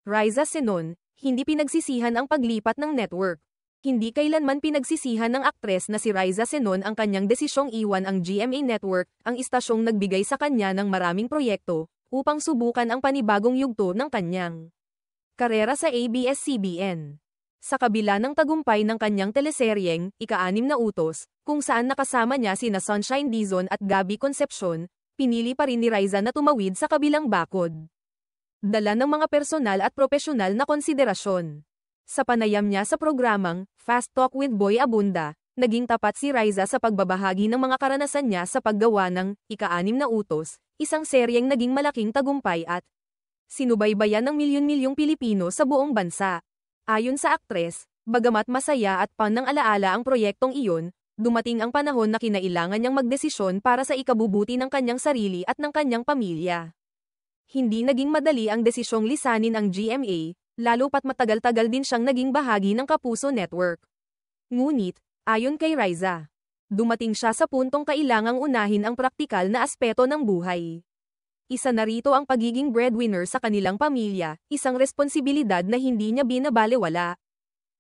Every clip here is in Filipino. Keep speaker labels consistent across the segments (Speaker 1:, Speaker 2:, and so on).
Speaker 1: Riza Senon, hindi pinagsisihan ang paglipat ng network. Hindi kailanman pinagsisihan ng aktres na si Riza Senon ang kanyang desisyong iwan ang GMA Network, ang istasyong nagbigay sa kanya ng maraming proyekto, upang subukan ang panibagong yugto ng kanyang karera sa ABS-CBN. Sa kabila ng tagumpay ng kanyang teleseryeng, Ika-6 na Utos, kung saan nakasama niya sina Sunshine Dizon at Gabby Concepcion, pinili pa rin ni Riza na tumawid sa kabilang bakod. Dala ng mga personal at propesyonal na konsiderasyon. Sa panayam niya sa programang Fast Talk with Boy Abunda, naging tapat si Riza sa pagbabahagi ng mga karanasan niya sa paggawa ng Ika-6 na Utos, isang seryeng naging malaking tagumpay at sinubaybayan ng milyon-milyong Pilipino sa buong bansa. Ayon sa aktres, bagamat masaya at ng alaala ang proyektong iyon, dumating ang panahon na kinailangan niyang magdesisyon para sa ikabubuti ng kanyang sarili at ng kanyang pamilya. Hindi naging madali ang desisyong lisanin ang GMA, lalo pat matagal-tagal din siyang naging bahagi ng Kapuso Network. Ngunit, ayon kay Riza, dumating siya sa puntong kailangang unahin ang praktikal na aspeto ng buhay. Isa na rito ang pagiging breadwinner sa kanilang pamilya, isang responsibilidad na hindi niya binabalewala.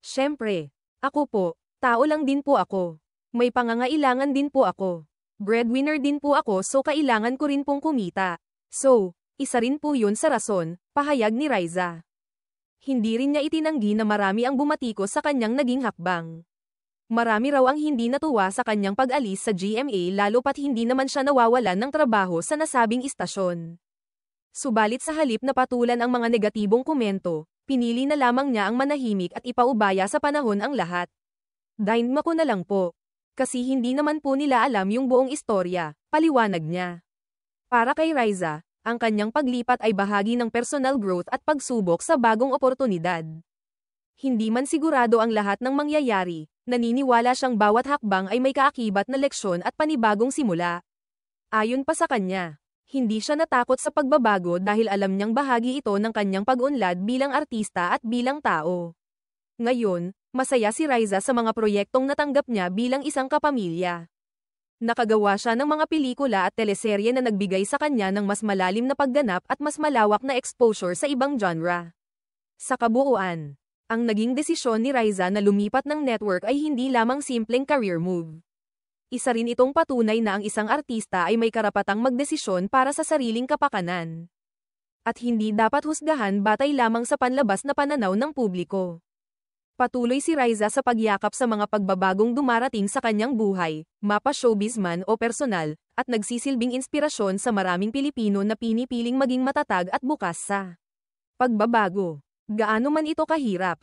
Speaker 1: Siyempre, ako po, tao lang din po ako. May pangangailangan din po ako. Breadwinner din po ako so kailangan ko rin pong kumita. So, isa rin po yun sa rason, pahayag ni Riza. Hindi rin niya itinanggi na marami ang bumatikos sa kanyang naging hakbang. Marami raw ang hindi natuwa sa kanyang pag-alis sa GMA lalo pat hindi naman siya nawawalan ng trabaho sa nasabing istasyon. Subalit sa halip na patulan ang mga negatibong komento, pinili na lamang niya ang manahimik at ipaubaya sa panahon ang lahat. Dainma ko na lang po. Kasi hindi naman po nila alam yung buong istorya, paliwanag niya. Para kay Riza, ang kanyang paglipat ay bahagi ng personal growth at pagsubok sa bagong oportunidad. Hindi man sigurado ang lahat ng mangyayari, naniniwala siyang bawat hakbang ay may kaakibat na leksyon at panibagong simula. Ayon pa sa kanya, hindi siya natakot sa pagbabago dahil alam niyang bahagi ito ng kanyang pag-unlad bilang artista at bilang tao. Ngayon, masaya si Riza sa mga proyektong natanggap niya bilang isang kapamilya. Nakagawa siya ng mga pelikula at teleserye na nagbigay sa kanya ng mas malalim na pagganap at mas malawak na exposure sa ibang genre. Sa kabuuan, ang naging desisyon ni Riza na lumipat ng network ay hindi lamang simpleng career move. Isa rin itong patunay na ang isang artista ay may karapatang magdesisyon para sa sariling kapakanan. At hindi dapat husgahan batay lamang sa panlabas na pananaw ng publiko. Patuloy si Riza sa pagyakap sa mga pagbabagong dumarating sa kanyang buhay, mapa showbiz man o personal, at nagsisilbing inspirasyon sa maraming Pilipino na pinipiling maging matatag at bukas sa pagbabago. Gaano man ito kahirap,